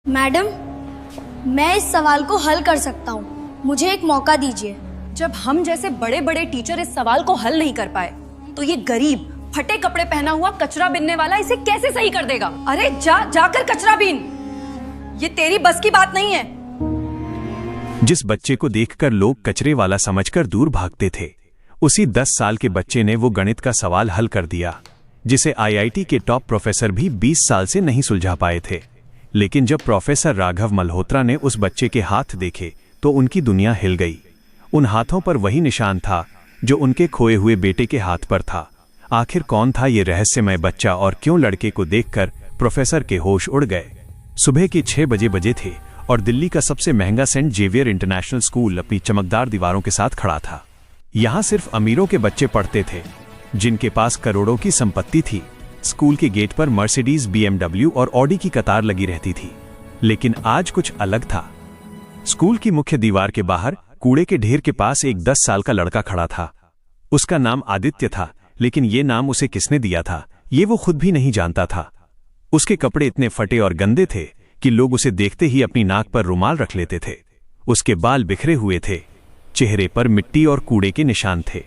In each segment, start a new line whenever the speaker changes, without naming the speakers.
Madam, मैं इस सवाल को हल कर सकता हूँ, मुझे एक मौका दीजिए।
जब हम जैसे बड़े बड़े टीचर इस सवाल को हल नहीं कर पाए तो ये गरीब फटे कपड़े पहना हुआ कचरा बीनने वाला इसे कैसे सही कर देगा? अरे जाकर कचरा बीन, ये तेरी बस की बात नहीं है।
जिस बच्चे को देखकर लोग कचरे वाला समझकर दूर भागते थे, उसी 10 साल के बच्चे ने वो गणित का सवाल हल कर दिया जिसे आईआईटी के टॉप प्रोफेसर भी 20 साल से नहीं सुलझा पाए थे। लेकिन जब प्रोफेसर राघव मल्होत्रा ने उस बच्चे के हाथ देखे तो उनकी दुनिया हिल गई। उन हाथों पर वही निशान था जो उनके खोए हुए बेटे के हाथ पर था। आखिर कौन था ये रहस्यमय बच्चा और क्यों लड़के को देखकर प्रोफेसर के होश उड़ गए? सुबह के 6 बजे थे और दिल्ली का सबसे महंगा सेंट जेवियर इंटरनेशनल स्कूल अपनी चमकदार दीवारों के साथ खड़ा था। यहाँ सिर्फ अमीरों के बच्चे पढ़ते थे, जिनके पास करोड़ों की संपत्ति थी। स्कूल के गेट पर मर्सिडीज, बीएमडब्ल्यू और ऑडी की कतार लगी रहती थी। लेकिन आज कुछ अलग था। स्कूल की मुख्य दीवार के बाहर कूड़े के ढेर के पास एक 10 साल का लड़का खड़ा था। उसका नाम आदित्य था, लेकिन ये नाम उसे किसने दिया था ये वो खुद भी नहीं जानता था। उसके कपड़े इतने फटे और गंदे थे कि लोग उसे देखते ही अपनी नाक पर रुमाल रख लेते थे। उसके बाल बिखरे हुए थे, चेहरे पर मिट्टी और कूड़े के निशान थे।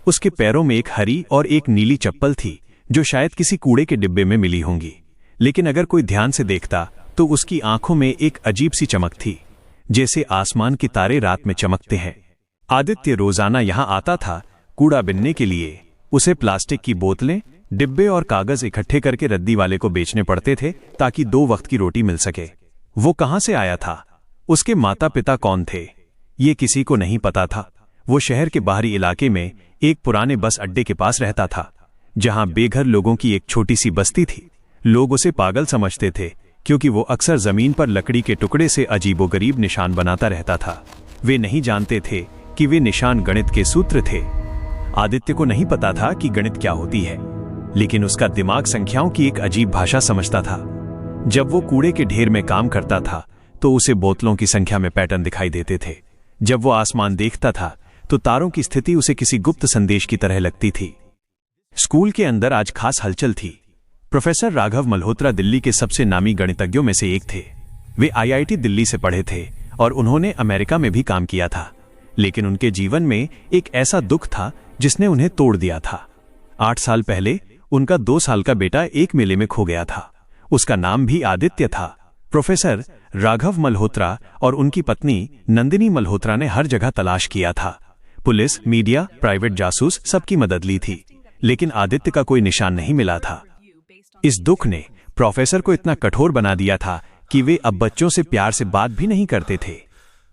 उसके पैरों में एक हरी और एक नीली चप्पल थी जो शायद किसी कूड़े के डिब्बे में मिली होंगी। लेकिन अगर कोई ध्यान से देखता तो उसकी आंखों में एक अजीब सी चमक थी, जैसे आसमान के तारे रात में चमकते हैं। आदित्य रोजाना यहां आता था कूड़ा बिनने के लिए। उसे प्लास्टिक की बोतलें, डिब्बे और कागज इकट्ठे करके रद्दी वाले को बेचने पड़ते थे ताकि 2 वक्त की रोटी मिल सके। वो कहां से आया था, उसके माता पिता कौन थे, ये किसी को नहीं पता था। वो शहर के बाहरी इलाके में एक पुराने बस अड्डे के पास रहता था, जहां बेघर लोगों की एक छोटी सी बस्ती थी। लोग उसे पागल समझते थे क्योंकि वो अक्सर जमीन पर लकड़ी के टुकड़े से अजीबोगरीब निशान बनाता रहता था। वे नहीं जानते थे कि वे निशान गणित के सूत्र थे। आदित्य को नहीं पता था कि गणित क्या होती है, लेकिन उसका दिमाग संख्याओं की एक अजीब भाषा समझता था। जब वो कूड़े के ढेर में काम करता था तो उसे बोतलों की संख्या में पैटर्न दिखाई देते थे। जब वो आसमान देखता था तो तारों की स्थिति उसे किसी गुप्त संदेश की तरह लगती थी। स्कूल के अंदर आज खास हलचल थी। प्रोफेसर राघव मल्होत्रा दिल्ली के सबसे नामी गणितज्ञों में से एक थे। वे आईआईटी दिल्ली से पढ़े थे और उन्होंने अमेरिका में भी काम किया था। लेकिन उनके जीवन में एक ऐसा दुख था जिसने उन्हें तोड़ दिया था। 8 साल पहले उनका 2 साल का बेटा एक मेले में खो गया था। उसका नाम भी आदित्य था। प्रोफेसर राघव मल्होत्रा और उनकी पत्नी नंदिनी मल्होत्रा ने हर जगह तलाश किया था। पुलिस, मीडिया, प्राइवेट जासूस सबकी मदद ली थी, लेकिन आदित्य का कोई निशान नहीं मिला था। इस दुख ने प्रोफेसर को इतना कठोर बना दिया था कि वे अब बच्चों से प्यार से बात भी नहीं करते थे।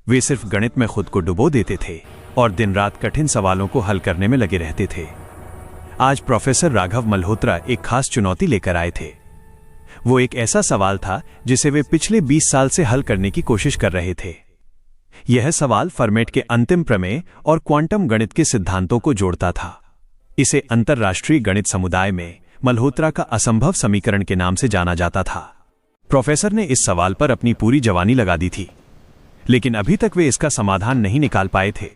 वे सिर्फ गणित में खुद को डुबो देते थे और दिन रात कठिन सवालों को हल करने में लगे रहते थे। आज प्रोफेसर राघव मल्होत्रा एक खास चुनौती लेकर आए थे। वो एक ऐसा सवाल था जिसे वे पिछले 20 साल से हल करने की कोशिश कर रहे थे। यह सवाल फर्मेट के अंतिम प्रमेय और क्वांटम गणित के सिद्धांतों को जोड़ता था। इसे अंतर्राष्ट्रीय गणित समुदाय में मल्होत्रा का असंभव समीकरण के नाम से जाना जाता था। प्रोफेसर ने इस सवाल पर अपनी पूरी जवानी लगा दी थी, लेकिन अभी तक वे इसका समाधान नहीं निकाल पाए थे।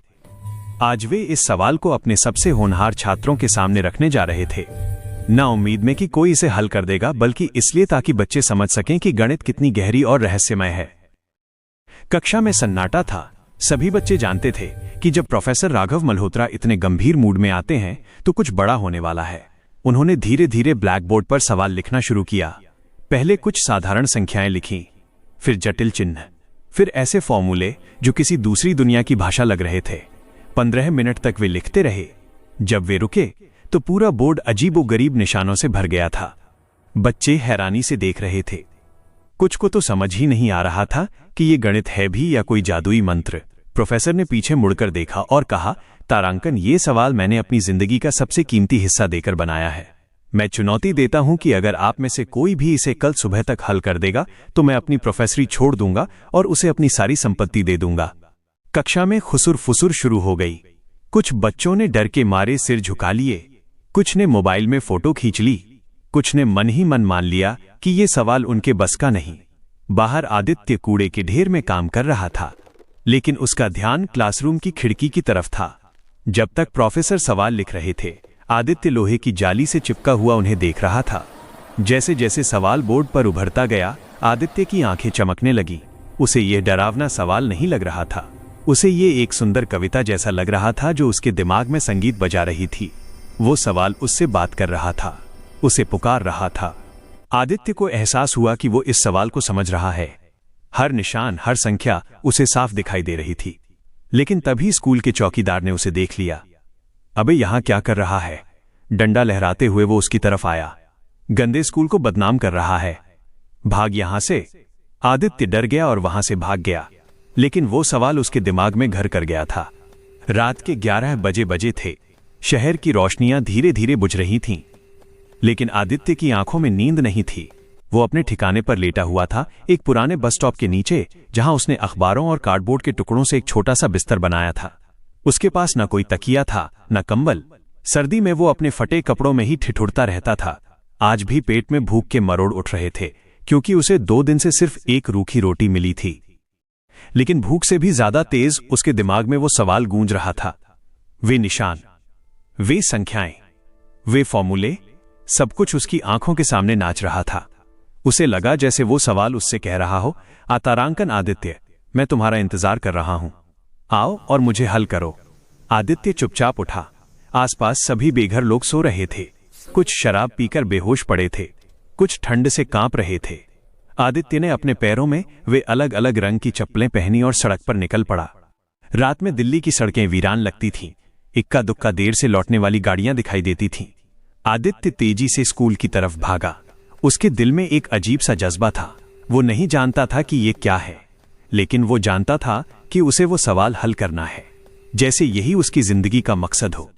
आज वे इस सवाल को अपने सबसे होनहार छात्रों के सामने रखने जा रहे थे, ना उम्मीद में कि कोई इसे हल कर देगा, बल्कि इसलिए ताकि बच्चे समझ सकें कि गणित कितनी गहरी और रहस्यमय है। कक्षा में सन्नाटा था। सभी बच्चे जानते थे कि जब प्रोफेसर राघव मल्होत्रा इतने गंभीर मूड में आते हैं तो कुछ बड़ा होने वाला है। उन्होंने धीरे धीरे ब्लैक बोर्ड पर सवाल लिखना शुरू किया। पहले कुछ साधारण संख्याएं लिखीं, फिर जटिल चिन्ह, फिर ऐसे फॉर्मूले जो किसी दूसरी दुनिया की भाषा लग रहे थे। 15 मिनट तक वे लिखते रहे। जब वे रुके तो पूरा बोर्ड अजीबोगरीब निशानों से भर गया था। बच्चे हैरानी से देख रहे थे। कुछ को तो समझ ही नहीं आ रहा था कि ये गणित है भी या कोई जादुई मंत्र। प्रोफेसर ने पीछे मुड़कर देखा और कहा, तारांकन, ये सवाल मैंने अपनी जिंदगी का सबसे कीमती हिस्सा देकर बनाया है। मैं चुनौती देता हूं कि अगर आप में से कोई भी इसे कल सुबह तक हल कर देगा तो मैं अपनी प्रोफेसरी छोड़ दूंगा और उसे अपनी सारी संपत्ति दे दूंगा। कक्षा में खुसुर फुसुर शुरू हो गई। कुछ बच्चों ने डर के मारे सिर झुका लिए, कुछ ने मोबाइल में फोटो खींच ली, कुछ ने मन ही मन मान लिया कि ये सवाल उनके बस का नहीं। बाहर आदित्य कूड़े के ढेर में काम कर रहा था, लेकिन उसका ध्यान क्लासरूम की खिड़की की तरफ था। जब तक प्रोफेसर सवाल लिख रहे थे, आदित्य लोहे की जाली से चिपका हुआ उन्हें देख रहा था। जैसे जैसे सवाल बोर्ड पर उभरता गया, आदित्य की आंखें चमकने लगी। उसे यह डरावना सवाल नहीं लग रहा था, उसे ये एक सुंदर कविता जैसा लग रहा था जो उसके दिमाग में संगीत बजा रही थी। वो सवाल उससे बात कर रहा था, उसे पुकार रहा था। आदित्य को एहसास हुआ कि वो इस सवाल को समझ रहा है। हर निशान, हर संख्या उसे साफ दिखाई दे रही थी। लेकिन तभी स्कूल के चौकीदार ने उसे देख लिया। अबे यहां क्या कर रहा है? डंडा लहराते हुए वो उसकी तरफ आया। गंदे स्कूल को बदनाम कर रहा है, भाग यहां से। आदित्य डर गया और वहां से भाग गया। लेकिन वो सवाल उसके दिमाग में घर कर गया था। रात के 11 बजे थे। शहर की रोशनियां धीरे धीरे बुझ रही थीं। लेकिन आदित्य की आंखों में नींद नहीं थी। वो अपने ठिकाने पर लेटा हुआ था, एक पुराने बस स्टॉप के नीचे, जहां उसने अखबारों और कार्डबोर्ड के टुकड़ों से एक छोटा सा बिस्तर बनाया था। उसके पास न कोई तकिया था, न कंबल। सर्दी में वो अपने फटे कपड़ों में ही ठिठुरता रहता था। आज भी पेट में भूख के मरोड़ उठ रहे थे, क्योंकि उसे 2 दिन से सिर्फ एक रूखी रोटी मिली थी। लेकिन भूख से भी ज्यादा तेज उसके दिमाग में वो सवाल गूंज रहा था। वे निशान, वे संख्याएं, वे फॉर्मूले, सब कुछ उसकी आंखों के सामने नाच रहा था। उसे लगा जैसे वो सवाल उससे कह रहा हो, तारांकन आदित्य, मैं तुम्हारा इंतजार कर रहा हूं, आओ और मुझे हल करो। आदित्य चुपचाप उठा। आसपास सभी बेघर लोग सो रहे थे। कुछ शराब पीकर बेहोश पड़े थे, कुछ ठंड से कांप रहे थे। आदित्य ने अपने पैरों में वे अलग अलग रंग की चप्पलें पहनी और सड़क पर निकल पड़ा। रात में दिल्ली की सड़कें वीरान लगती थीं। इक्का दुक्का देर से लौटने वाली गाड़ियां दिखाई देती थीं। आदित्य तेजी से स्कूल की तरफ भागा। उसके दिल में एक अजीब सा जज्बा था। वो नहीं जानता था कि ये क्या है, लेकिन वो जानता था कि उसे वो सवाल हल करना है, जैसे यही उसकी जिंदगी का मकसद हो।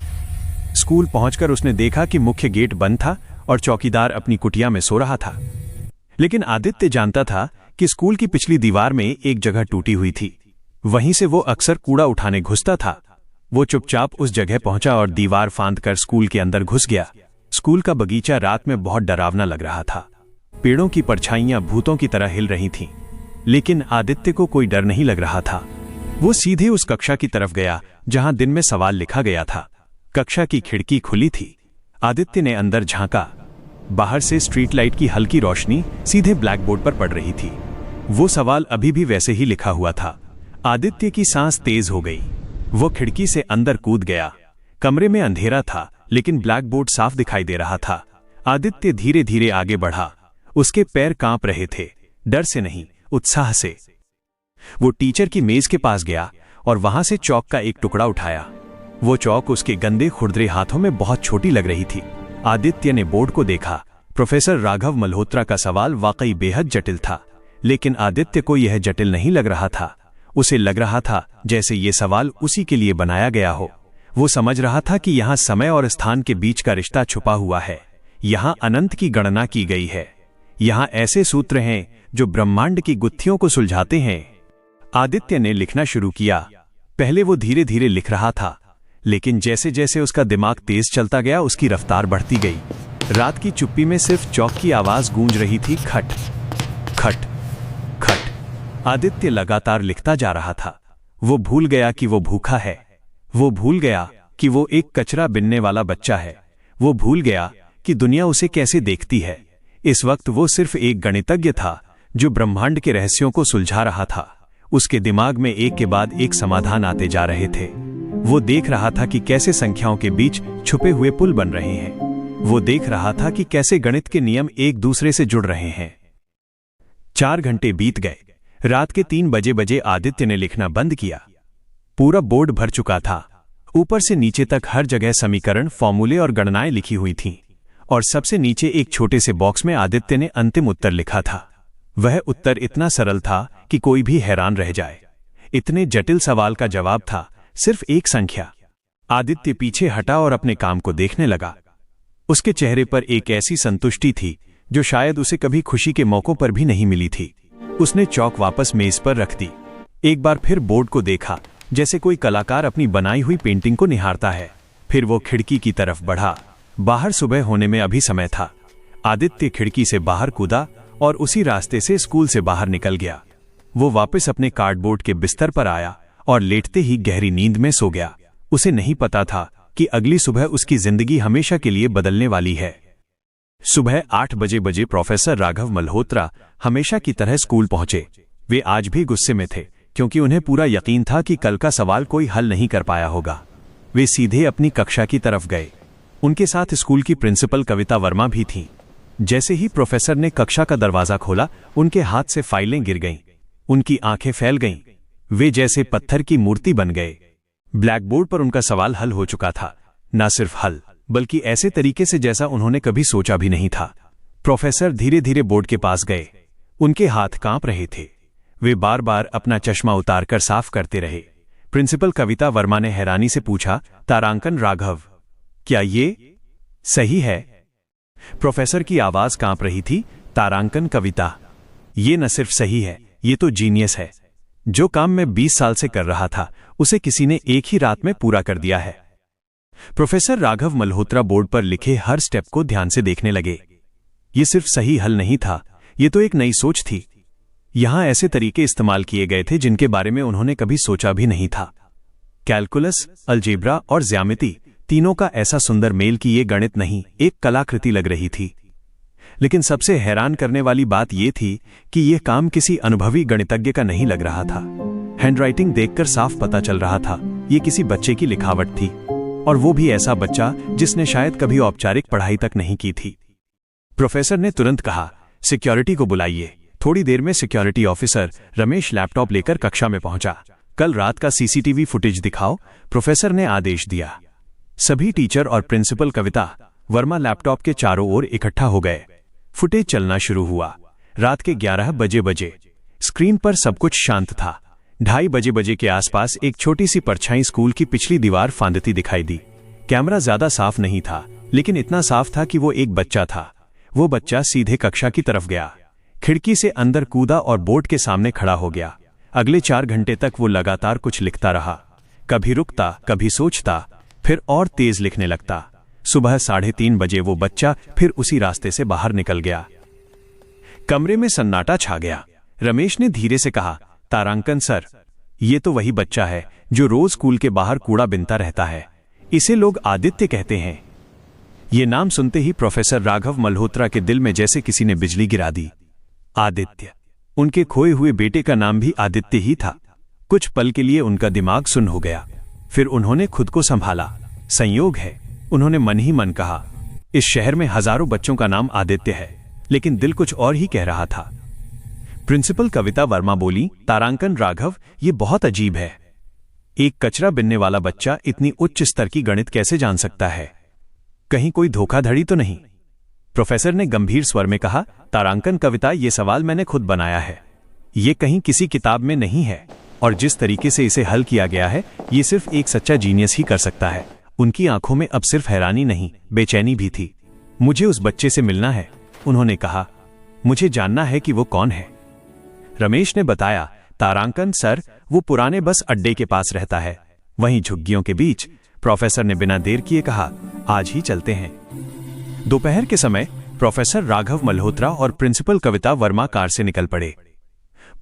स्कूल पहुंचकर उसने देखा कि मुख्य गेट बंद था और चौकीदार अपनी कुटिया में सो रहा था। लेकिन आदित्य जानता था कि स्कूल की पिछली दीवार में एक जगह टूटी हुई थी। वहीं से वो अक्सर कूड़ा उठाने घुसता था। वो चुपचाप उस जगह पहुंचा और दीवार फांदकर स्कूल के अंदर घुस गया। स्कूल का बगीचा रात में बहुत डरावना लग रहा था। पेड़ों की परछाइयां भूतों की तरह हिल रही थीं। लेकिन आदित्य को कोई डर नहीं लग रहा था। वो सीधे उस कक्षा की तरफ गया जहां दिन में सवाल लिखा गया था। कक्षा की खिड़की खुली थी। आदित्य ने अंदर झांका। बाहर से स्ट्रीट लाइट की हल्की रोशनी सीधे ब्लैक बोर्ड पर पड़ रही थी। वो सवाल अभी भी वैसे ही लिखा हुआ था। आदित्य की सांस तेज हो गई। वो खिड़की से अंदर कूद गया। कमरे में अंधेरा था, लेकिन ब्लैक बोर्ड साफ दिखाई दे रहा था। आदित्य धीरे धीरे आगे बढ़ा। उसके पैर कांप रहे थे, डर से नहीं, उत्साह से। वो टीचर की मेज के पास गया और वहां से चौक का एक टुकड़ा उठाया। वो चौक उसके गंदे खुरदरे हाथों में बहुत छोटी लग रही थी। आदित्य ने बोर्ड को देखा। प्रोफेसर राघव मल्होत्रा का सवाल वाकई बेहद जटिल था, लेकिन आदित्य को यह जटिल नहीं लग रहा था। उसे लग रहा था जैसे ये सवाल उसी के लिए बनाया गया हो। वो समझ रहा था कि यहाँ समय और स्थान के बीच का रिश्ता छुपा हुआ है। यहाँ अनंत की गणना की गई है। यहाँ ऐसे सूत्र हैं जो ब्रह्मांड की गुत्थियों को सुलझाते हैं। आदित्य ने लिखना शुरू किया। पहले वो धीरे धीरे लिख रहा था, लेकिन जैसे जैसे उसका दिमाग तेज चलता गया, उसकी रफ्तार बढ़ती गई। रात की चुप्पी में सिर्फ चौक की आवाज गूंज रही थी, खट खट खट। आदित्य लगातार लिखता जा रहा था। वो भूल गया कि वो भूखा है। वो भूल गया कि वो एक कचरा बिनने वाला बच्चा है। वो भूल गया कि दुनिया उसे कैसे देखती है। इस वक्त वो सिर्फ एक गणितज्ञ था जो ब्रह्मांड के रहस्यों को सुलझा रहा था। उसके दिमाग में एक के बाद एक समाधान आते जा रहे थे। वो देख रहा था कि कैसे संख्याओं के बीच छुपे हुए पुल बन रहे हैं। वो देख रहा था कि कैसे गणित के नियम एक दूसरे से जुड़ रहे हैं। 4 घंटे बीत गए। रात के 3 बजे आदित्य ने लिखना बंद किया। पूरा बोर्ड भर चुका था। ऊपर से नीचे तक हर जगह समीकरण, फॉर्मूले और गणनाएं लिखी हुई थीं। और सबसे नीचे एक छोटे से बॉक्स में आदित्य ने अंतिम उत्तर लिखा था। वह उत्तर इतना सरल था कि कोई भी हैरान रह जाए। इतने जटिल सवाल का जवाब था सिर्फ एक संख्या। आदित्य पीछे हटा और अपने काम को देखने लगा। उसके चेहरे पर एक ऐसी संतुष्टि थी जो शायद उसे कभी खुशी के मौकों पर भी नहीं मिली थी। उसने चौक वापस मेज पर रख दी। एक बार फिर बोर्ड को देखा, जैसे कोई कलाकार अपनी बनाई हुई पेंटिंग को निहारता है। फिर वो खिड़की की तरफ बढ़ा। बाहर सुबह होने में अभी समय था। आदित्य खिड़की से बाहर कूदा और उसी रास्ते से स्कूल से बाहर निकल गया। वो वापस अपने कार्डबोर्ड के बिस्तर पर आया और लेटते ही गहरी नींद में सो गया। उसे नहीं पता था कि अगली सुबह उसकी जिंदगी हमेशा के लिए बदलने वाली है। सुबह 8 बजे प्रोफेसर राघव मल्होत्रा हमेशा की तरह स्कूल पहुंचे। वे आज भी गुस्से में थे क्योंकि उन्हें पूरा यकीन था कि कल का सवाल कोई हल नहीं कर पाया होगा। वे सीधे अपनी कक्षा की तरफ गए। उनके साथ स्कूल की प्रिंसिपल कविता वर्मा भी थीं। जैसे ही प्रोफेसर ने कक्षा का दरवाजा खोला, उनके हाथ से फाइलें गिर गईं। उनकी आंखें फैल गईं। वे जैसे पत्थर की मूर्ति बन गए। ब्लैकबोर्ड पर उनका सवाल हल हो चुका था। न सिर्फ हल, बल्कि ऐसे तरीके से जैसा उन्होंने कभी सोचा भी नहीं था। प्रोफेसर धीरे धीरे बोर्ड के पास गए। उनके हाथ कांप रहे थे। वे बार बार अपना चश्मा उतारकर साफ करते रहे। प्रिंसिपल कविता वर्मा ने हैरानी से पूछा, तारांकन राघव, क्या ये सही है? प्रोफेसर की आवाज कांप रही थी, तारांकन कविता, ये न सिर्फ सही है, ये तो जीनियस है। जो काम मैं 20 साल से कर रहा था, उसे किसी ने एक ही रात में पूरा कर दिया है। प्रोफेसर राघव मल्होत्रा बोर्ड पर लिखे हर स्टेप को ध्यान से देखने लगे। ये सिर्फ सही हल नहीं था, ये तो एक नई सोच थी। यहां ऐसे तरीके इस्तेमाल किए गए थे जिनके बारे में उन्होंने कभी सोचा भी नहीं था। कैलकुलस, अलजेब्रा और ज्यामिति, तीनों का ऐसा सुंदर मेल कि ये गणित नहीं, एक कलाकृति लग रही थी। लेकिन सबसे हैरान करने वाली बात यह थी कि यह काम किसी अनुभवी गणितज्ञ का नहीं लग रहा था। हैंडराइटिंग देखकर साफ पता चल रहा था ये किसी बच्चे की लिखावट थी, और वो भी ऐसा बच्चा जिसने शायद कभी औपचारिक पढ़ाई तक नहीं की थी। प्रोफेसर ने तुरंत कहा, सिक्योरिटी को बुलाइए। थोड़ी देर में सिक्योरिटी ऑफिसर रमेश लैपटॉप लेकर कक्षा में पहुंचा। कल रात का सीसीटीवी फुटेज दिखाओ, प्रोफेसर ने आदेश दिया। सभी टीचर और प्रिंसिपल कविता वर्मा लैपटॉप के चारों ओर इकट्ठा हो गए। फुटेज चलना शुरू हुआ। रात के 11 बजे। स्क्रीन पर सब कुछ शांत था। 2:30 बजे के आसपास एक छोटी सी परछाई स्कूल की पिछली दीवार फांदती दिखाई दी। कैमरा ज्यादा साफ नहीं था, लेकिन इतना साफ था कि वो एक बच्चा था। वो बच्चा सीधे कक्षा की तरफ गया, खिड़की से अंदर कूदा और बोर्ड के सामने खड़ा हो गया। अगले 4 घंटे तक वो लगातार कुछ लिखता रहा। कभी रुकता, कभी सोचता, फिर और तेज लिखने लगता। सुबह 3:30 बजे वो बच्चा फिर उसी रास्ते से बाहर निकल गया। कमरे में सन्नाटा छा गया। रमेश ने धीरे से कहा, तारांकन सर, ये तो वही बच्चा है जो रोज स्कूल के बाहर कूड़ा बिनता रहता है। इसे लोग आदित्य कहते हैं। ये नाम सुनते ही प्रोफेसर राघव मल्होत्रा के दिल में जैसे किसी ने बिजली गिरा दी। आदित्य, उनके खोए हुए बेटे का नाम भी आदित्य ही था। कुछ पल के लिए उनका दिमाग सुन्न हो गया। फिर उन्होंने खुद को संभाला। संयोग है, उन्होंने मन ही मन कहा, इस शहर में हजारों बच्चों का नाम आदित्य है, लेकिन दिल कुछ और ही कह रहा था। प्रिंसिपल कविता वर्मा बोली, तारांकन राघव, ये बहुत अजीब है। एक कचरा बिनने वाला बच्चा इतनी उच्च स्तर की गणित कैसे जान सकता है? कहीं कोई धोखाधड़ी तो नहीं? प्रोफेसर ने गंभीर स्वर में कहा, तारांकन कविता, ये सवाल मैंने खुद बनाया है। ये कहीं किसी किताब में नहीं है, और जिस तरीके से इसे हल किया गया है, ये सिर्फ एक सच्चा जीनियस ही कर सकता है। उनकी आंखों में अब सिर्फ हैरानी नहीं, बेचैनी भी थी। मुझे उस बच्चे से मिलना है, उन्होंने कहा। मुझे जानना है कि वो कौन है। रमेश ने बताया, तारांकन सर, वो पुराने बस अड्डे के पास रहता है, वहीं झुग्गियों के बीच। प्रोफेसर ने बिना देर किए कहा, आज ही चलते हैं। दोपहर के समय प्रोफेसर राघव मल्होत्रा और प्रिंसिपल कविता वर्मा कार से निकल पड़े।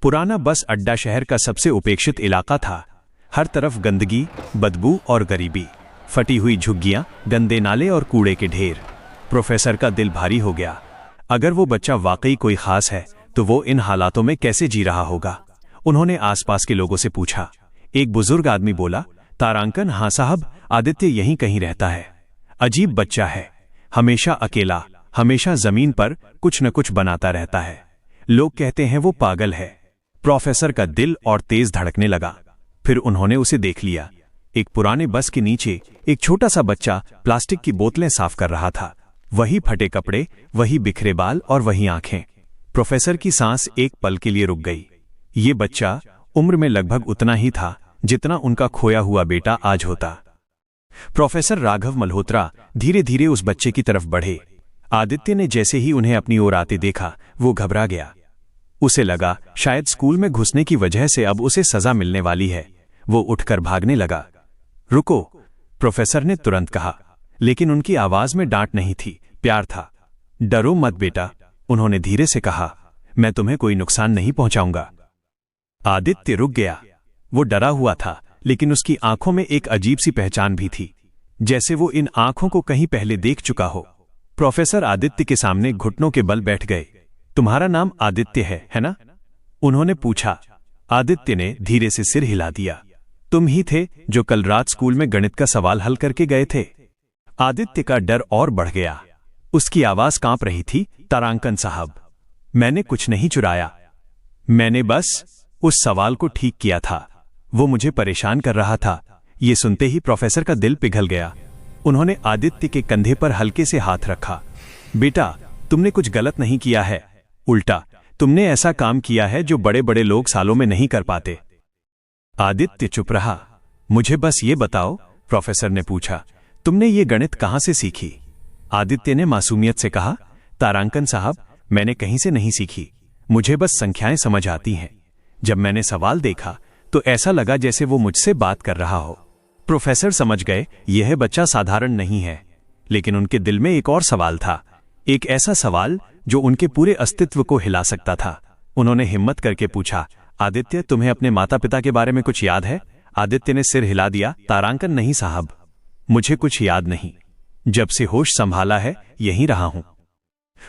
पुराना बस अड्डा शहर का सबसे उपेक्षित इलाका था। हर तरफ गंदगी, बदबू और गरीबी, फटी हुई झुग्गियां, गंदे नाले और कूड़े के ढेर। प्रोफेसर का दिल भारी हो गया। अगर वो बच्चा वाकई कोई खास है, तो वो इन हालातों में कैसे जी रहा होगा? उन्होंने आसपास के लोगों से पूछा। एक बुजुर्ग आदमी बोला, तारांकन, हाँ साहब, आदित्य यहीं कहीं रहता है। अजीब बच्चा है, हमेशा अकेला, हमेशा जमीन पर कुछ न कुछ बनाता रहता है। लोग कहते हैं वो पागल है। प्रोफेसर का दिल और तेज धड़कने लगा। फिर उन्होंने उसे देख लिया। एक पुराने बस के नीचे एक छोटा सा बच्चा प्लास्टिक की बोतलें साफ कर रहा था। वही फटे कपड़े, वही बिखरे बाल और वही आंखें। प्रोफेसर की सांस एक पल के लिए रुक गई। ये बच्चा उम्र में लगभग उतना ही था जितना उनका खोया हुआ बेटा आज होता। प्रोफेसर राघव मल्होत्रा धीरे धीरे उस बच्चे की तरफ बढ़े। आदित्य ने जैसे ही उन्हें अपनी ओर आते देखा, वो घबरा गया। उसे लगा शायद स्कूल में घुसने की वजह से अब उसे सजा मिलने वाली है। वो उठकर भागने लगा। रुको, प्रोफेसर ने तुरंत कहा, लेकिन उनकी आवाज में डांट नहीं थी, प्यार था। डरो मत बेटा, उन्होंने धीरे से कहा, मैं तुम्हें कोई नुकसान नहीं पहुंचाऊंगा। आदित्य रुक गया। वो डरा हुआ था, लेकिन उसकी आंखों में एक अजीब सी पहचान भी थी, जैसे वो इन आंखों को कहीं पहले देख चुका हो। प्रोफेसर आदित्य के सामने घुटनों के बल बैठ गए। तुम्हारा नाम आदित्य है ना? उन्होंने पूछा। आदित्य ने धीरे से सिर हिला दिया। तुम ही थे जो कल रात स्कूल में गणित का सवाल हल करके गए थे। आदित्य का डर और बढ़ गया। उसकी आवाज कांप रही थी। तारांकन साहब, मैंने कुछ नहीं चुराया। मैंने बस उस सवाल को ठीक किया था। वो मुझे परेशान कर रहा था। ये सुनते ही प्रोफेसर का दिल पिघल गया। उन्होंने आदित्य के कंधे पर हल्के से हाथ रखा। बेटा, तुमने कुछ गलत नहीं किया है। उल्टा तुमने ऐसा काम किया है जो बड़े बड़े लोग सालों में नहीं कर पाते। आदित्य चुप रहा। मुझे बस ये बताओ, प्रोफेसर ने पूछा, तुमने ये गणित कहां से सीखी? आदित्य ने मासूमियत से कहा, तारांकन साहब, मैंने कहीं से नहीं सीखी। मुझे बस संख्याएं समझ आती हैं। जब मैंने सवाल देखा तो ऐसा लगा जैसे वो मुझसे बात कर रहा हो। प्रोफेसर समझ गए यह बच्चा साधारण नहीं है। लेकिन उनके दिल में एक और सवाल था, एक ऐसा सवाल जो उनके पूरे अस्तित्व को हिला सकता था। उन्होंने हिम्मत करके पूछा, आदित्य, तुम्हें अपने माता पिता के बारे में कुछ याद है? आदित्य ने सिर हिला दिया। तारांकन, नहीं साहब, मुझे कुछ याद नहीं। जब से होश संभाला है यहीं रहा हूं।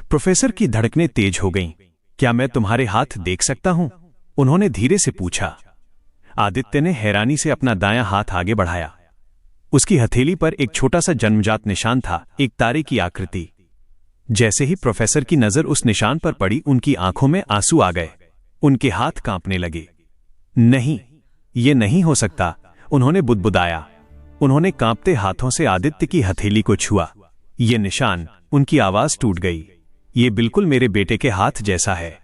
प्रोफेसर की धड़कनें तेज हो गईं। क्या मैं तुम्हारे हाथ देख सकता हूं? उन्होंने धीरे से पूछा। आदित्य ने हैरानी से अपना दायां हाथ आगे बढ़ाया। उसकी हथेली पर एक छोटा सा जन्मजात निशान था, एक तारे की आकृति। जैसे ही प्रोफेसर की नजर उस निशान पर पड़ी, उनकी आंखों में आंसू आ गए। उनके हाथ कांपने लगे। नहीं, ये नहीं हो सकता, उन्होंने बुदबुदाया। उन्होंने कांपते हाथों से आदित्य की हथेली को छुआ। ये निशान, उनकी आवाज टूट गई। ये बिल्कुल मेरे बेटे के हाथ जैसा है।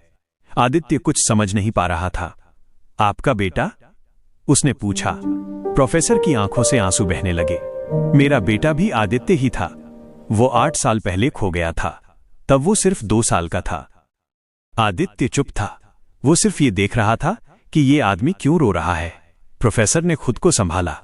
आदित्य कुछ समझ नहीं पा रहा था। आपका बेटा? उसने पूछा। प्रोफेसर की आंखों से आंसू बहने लगे। मेरा बेटा भी आदित्य ही था। वो 8 साल पहले खो गया था। तब वो सिर्फ 2 साल का था। आदित्य चुप था। वो सिर्फ ये देख रहा था कि ये आदमी क्यों रो रहा है। प्रोफेसर ने खुद को संभाला।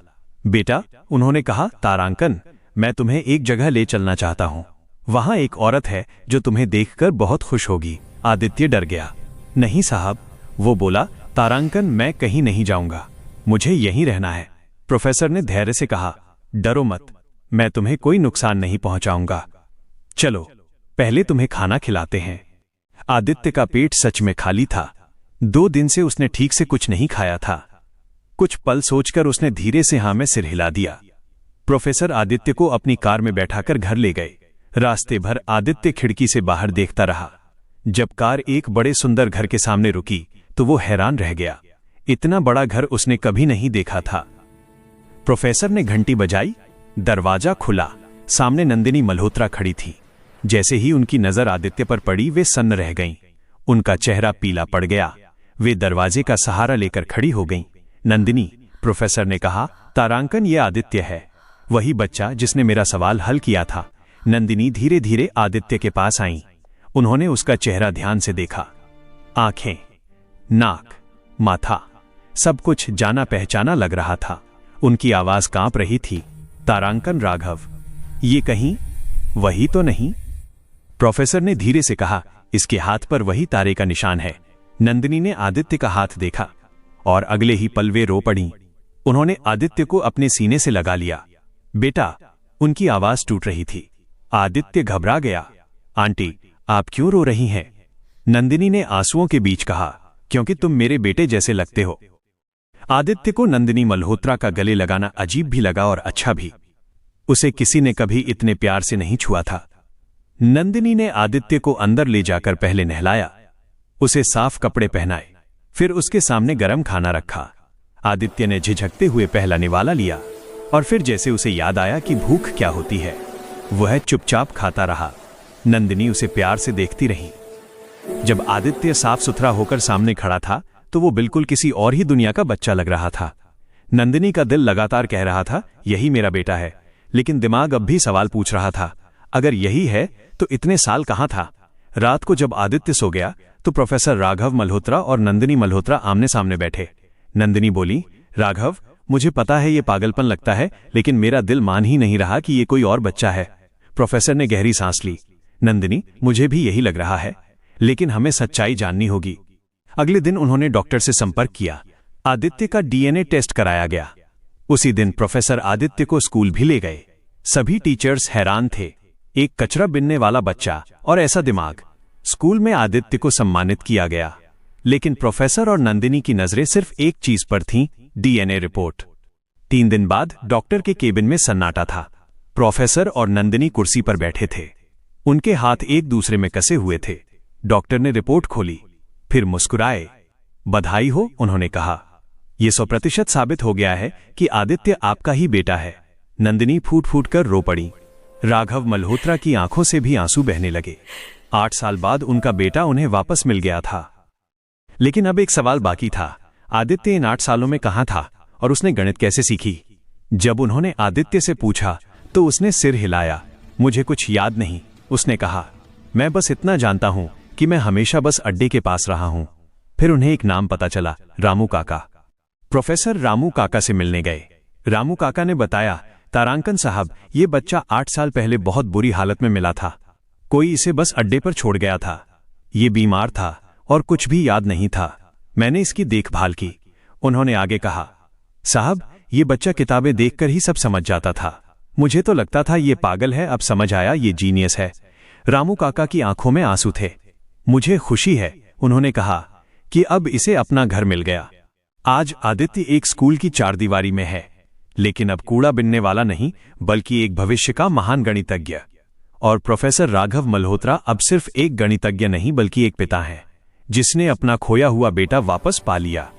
बेटा, उन्होंने कहा, तारांकन, मैं तुम्हें एक जगह ले चलना चाहता हूं। वहां एक औरत है जो तुम्हें देखकर बहुत खुश होगी। आदित्य डर गया। नहीं साहब, वो बोला, तारांकन, मैं कहीं नहीं जाऊंगा, मुझे यहीं रहना है। प्रोफेसर ने धैर्य से कहा, डरो मत, मैं तुम्हें कोई नुकसान नहीं पहुंचाऊंगा। चलो, पहले तुम्हें खाना खिलाते हैं। आदित्य का पेट सच में खाली था। 2 दिन से उसने ठीक से कुछ नहीं खाया था। कुछ पल सोचकर उसने धीरे से हां में सिर हिला दिया। प्रोफेसर आदित्य को अपनी कार में बैठाकर घर ले गए। रास्ते भर आदित्य खिड़की से बाहर देखता रहा। जब कार एक बड़े सुंदर घर के सामने रुकी तो वो हैरान रह गया। इतना बड़ा घर उसने कभी नहीं देखा था। प्रोफेसर ने घंटी बजाई। दरवाजा खुला। सामने नंदिनी मल्होत्रा खड़ी थी। जैसे ही उनकी नजर आदित्य पर पड़ी, वे सन्न रह गईं। उनका चेहरा पीला पड़ गया। वे दरवाजे का सहारा लेकर खड़ी हो गईं। नंदिनी, प्रोफेसर ने कहा, तारांकन, ये आदित्य है, वही बच्चा जिसने मेरा सवाल हल किया था। नंदिनी धीरे धीरे आदित्य के पास आईं। उन्होंने उसका चेहरा ध्यान से देखा। आंखें, नाक, माथा, सब कुछ जाना पहचाना लग रहा था। उनकी आवाज कांप रही थी। तारांकन राघव, ये कहीं वही तो नहीं? प्रोफेसर ने धीरे से कहा, इसके हाथ पर वही तारे का निशान है। नंदिनी ने आदित्य का हाथ देखा और अगले ही पल वे रो पड़ी। उन्होंने आदित्य को अपने सीने से लगा लिया। बेटा, उनकी आवाज टूट रही थी। आदित्य घबरा गया। आंटी, आप क्यों रो रही हैं? नंदिनी ने आंसुओं के बीच कहा, क्योंकि तुम मेरे बेटे जैसे लगते हो। आदित्य को नंदिनी मल्होत्रा का गले लगाना अजीब भी लगा और अच्छा भी। उसे किसी ने कभी इतने प्यार से नहीं छुआ था। नंदिनी ने आदित्य को अंदर ले जाकर पहले नहलाया, उसे साफ कपड़े पहनाए, फिर उसके सामने गरम खाना रखा। आदित्य ने झिझकते हुए पहला निवाला लिया और फिर जैसे उसे याद आया कि भूख क्या होती है, वह चुपचाप खाता रहा। नंदिनी उसे प्यार से देखती रही। जब आदित्य साफ सुथरा होकर सामने खड़ा था तो वो बिल्कुल किसी और ही दुनिया का बच्चा लग रहा था। नंदिनी का दिल लगातार कह रहा था, यही मेरा बेटा है, लेकिन दिमाग अब भी सवाल पूछ रहा था, अगर यही है तो इतने साल कहां था? रात को जब आदित्य सो गया तो प्रोफेसर राघव मल्होत्रा और नंदिनी मल्होत्रा आमने सामने बैठे। नंदिनी बोली, राघव, मुझे पता है ये पागलपन लगता है, लेकिन मेरा दिल मान ही नहीं रहा कि ये कोई और बच्चा है। प्रोफेसर ने गहरी सांस ली। नंदिनी, मुझे भी यही लग रहा है, लेकिन हमें सच्चाई जाननी होगी। अगले दिन उन्होंने डॉक्टर से संपर्क किया। आदित्य का डीएनए टेस्ट कराया गया। उसी दिन प्रोफेसर आदित्य को स्कूल भी ले गए। सभी टीचर्स हैरान थे। एक कचरा बिनने वाला बच्चा और ऐसा दिमाग। स्कूल में आदित्य को सम्मानित किया गया, लेकिन प्रोफेसर और नंदिनी की नजरें सिर्फ एक चीज पर थीं, डीएनए रिपोर्ट। 3 दिन बाद डॉक्टर के केबिन में सन्नाटा था। प्रोफेसर और नंदिनी कुर्सी पर बैठे थे, उनके हाथ एक दूसरे में कसे हुए थे। डॉक्टर ने रिपोर्ट खोली, फिर मुस्कुराए। बधाई हो, उन्होंने कहा। यह 100% साबित हो गया है कि आदित्य आपका ही बेटा है। नंदिनी फूट फूट कर रो पड़ी। राघव मल्होत्रा की आंखों से भी आंसू बहने लगे। 8 साल बाद उनका बेटा उन्हें वापस मिल गया था। लेकिन अब एक सवाल बाकी था, आदित्य इन 8 सालों में कहां था और उसने गणित कैसे सीखी? जब उन्होंने आदित्य से पूछा तो उसने सिर हिलाया। मुझे कुछ याद नहीं, उसने कहा। मैं बस इतना जानता हूं कि मैं हमेशा बस अड्डे के पास रहा हूं। फिर उन्हें एक नाम पता चला, रामू काका। प्रोफेसर रामू काका से मिलने गए। रामू काका ने बताया, तारांकन साहब, ये बच्चा 8 साल पहले बहुत बुरी हालत में मिला था। कोई इसे बस अड्डे पर छोड़ गया था। ये बीमार था और कुछ भी याद नहीं था। मैंने इसकी देखभाल की। उन्होंने आगे कहा, साहब, ये बच्चा किताबें देखकर ही सब समझ जाता था। मुझे तो लगता था ये पागल है, अब समझ आया ये जीनियस है। रामू काका की आंखों में आंसू थे। मुझे खुशी है, उन्होंने कहा, कि अब इसे अपना घर मिल गया। आज आदित्य एक स्कूल की 4 दीवारी में है, लेकिन अब कूड़ा बिनने वाला नहीं, बल्कि एक भविष्य का महान गणितज्ञ। और प्रोफेसर राघव मल्होत्रा अब सिर्फ एक गणितज्ञ नहीं, बल्कि एक पिता हैं, जिसने अपना खोया हुआ बेटा वापस पा लिया।